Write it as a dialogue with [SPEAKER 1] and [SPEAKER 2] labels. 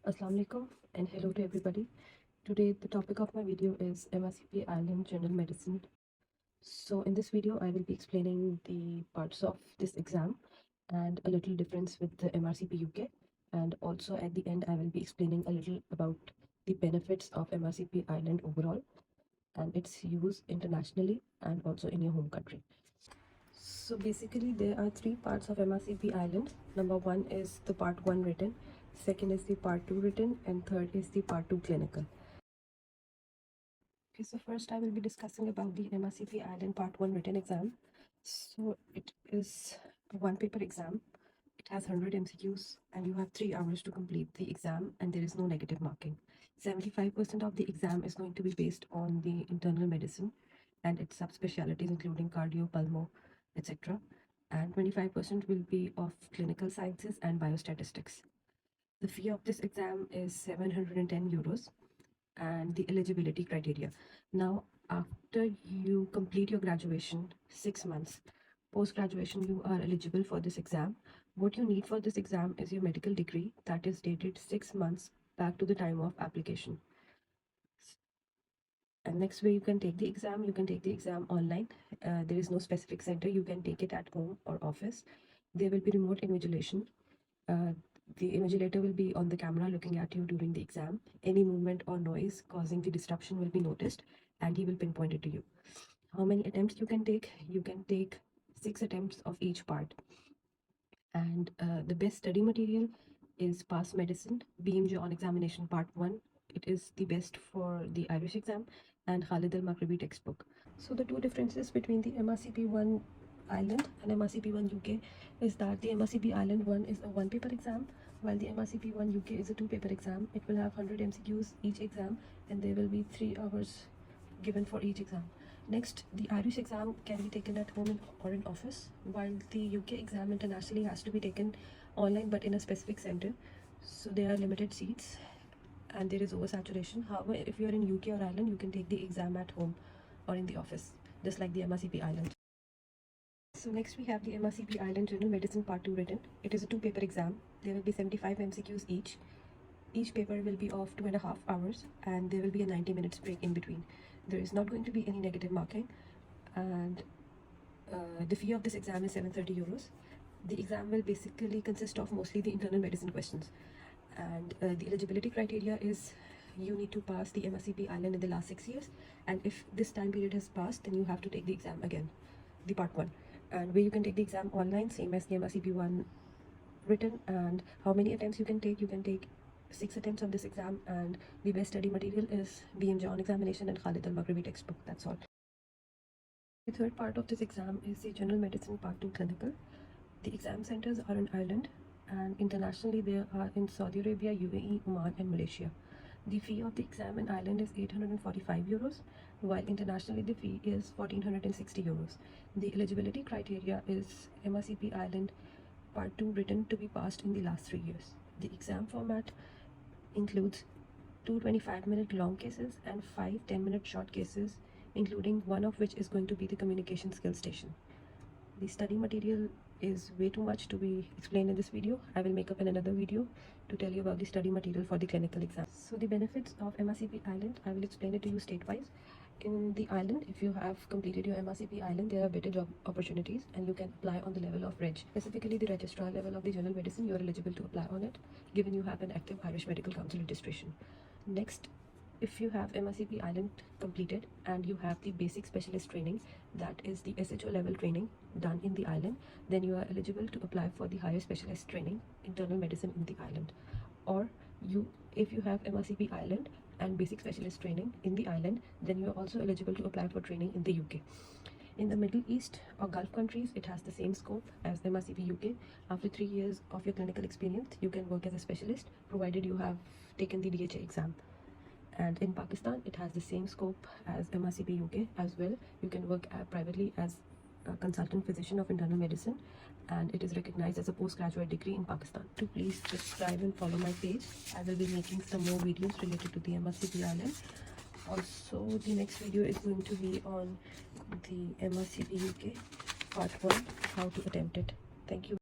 [SPEAKER 1] Assalamu alaikum and hello to everybody. Today the topic of my video is MRCP Ireland General Medicine. So in this video I will be explaining the parts of this exam and a little difference with the MRCP UK, and also at the end I will be explaining a little about the benefits of MRCP Ireland overall and its use internationally and also in your home country. So basically there are three parts of MRCP Ireland. Number one is the part 1 written, second is the part 2 written, and third is the part 2 clinical. Okay, so first I will be discussing about the MRCP Ireland part 1 written exam. So it is a one paper exam. It has 100 MCQs and you have 3 hours to complete the exam, and there is no negative marking. 75% of the exam is going to be based on the internal medicine and its subspecialties including cardio, pulmo, etc. And 25% will be of clinical sciences and biostatistics. The fee of this exam is €710 and the eligibility criteria. Now, after you complete your graduation, 6 months, post-graduation, you are eligible for this exam. What you need for this exam is your medical degree that is dated 6 months back to the time of application. And next way you can take the exam online. There is no specific center. You can take it at home or office. There will be remote invigilation. The invigilator will be on the camera looking at you during the exam. Any movement or noise causing the disruption will be noticed and he will pinpoint it to you. How many attempts you can take? You can take 6 attempts of each part. And the best study material is Past Medicine, BMJ on Examination Part 1. It is the best for the Irish exam, and Khalid al-Maghribi textbook. So the two differences between the MRCP 1 Ireland and MRCP 1 UK is that the MRCP Ireland 1 is a one paper exam, while the MRCP 1 UK is a two paper exam. It will have 100 MCQs each exam, and there will be 3 hours given for each exam. Next, the Irish exam can be taken at home or in office, while the UK exam internationally has to be taken online but in a specific center. So there are limited seats and there is oversaturation. However, if you are in UK or Ireland, you can take the exam at home or in the office, just like the MRCP Ireland. So next we have the MRCP Ireland General Medicine Part 2 written. It is a 2-paper exam. There will be 75 MCQs each. Each paper will be of 2.5 hours and there will be a 90 minutes break in between. There is not going to be any negative marking, and the fee of this exam is €730. The exam will basically consist of mostly the internal medicine questions, and the eligibility criteria is you need to pass the MRCP Ireland in the last 6 years, and if this time period has passed, then you have to take the exam again, the part 1. And where you can take the exam online, same as the MRCP 1 written. And how many attempts you can take 6 attempts of this exam, and the best study material is BMJ on Examination and Khalid al-Maghribi textbook. That's all. The third part of this exam is the General Medicine Part 2 Clinical. The exam centers are in Ireland, and internationally they are in Saudi Arabia, UAE, Oman and Malaysia. The fee of the exam in Ireland is €845, while internationally the fee is €1,460. The eligibility criteria is MRCP Ireland Part 2 written to be passed in the last 3 years. The exam format includes 2 25-minute long cases and 5 10-minute short cases, including one of which is going to be the communication skill station. The study material is way too much to be explained in this video. I will make up in another video to tell you about the study material for the clinical exam. So the benefits of MRCP Ireland, I will explain it to you state-wise. In the Ireland, if you have completed your MRCP Ireland, there are better job opportunities and you can apply on the level of Reg. Specifically the registrar level of the general medicine, you are eligible to apply on it, given you have an active Irish Medical Council registration. Next, if you have MRCP Ireland completed and you have the basic specialist training, that is the SHO level training done in the Ireland, then you are eligible to apply for the higher specialist training, internal medicine in the Ireland. Or if you have MRCP Ireland and basic specialist training in the Ireland, then you are also eligible to apply for training in the UK. In the Middle East or Gulf countries, it has the same scope as MRCP UK. After 3 years of your clinical experience, you can work as a specialist, provided you have taken the DHA exam. And in Pakistan, it has the same scope as MRCP UK as well. You can work privately as a consultant physician of internal medicine, and it is recognized as a postgraduate degree in Pakistan. To please subscribe and follow my page. I will be making some more videos related to the MRCP Ireland. Also, the next video is going to be on the MRCP UK Part 1, how to attempt it. Thank you.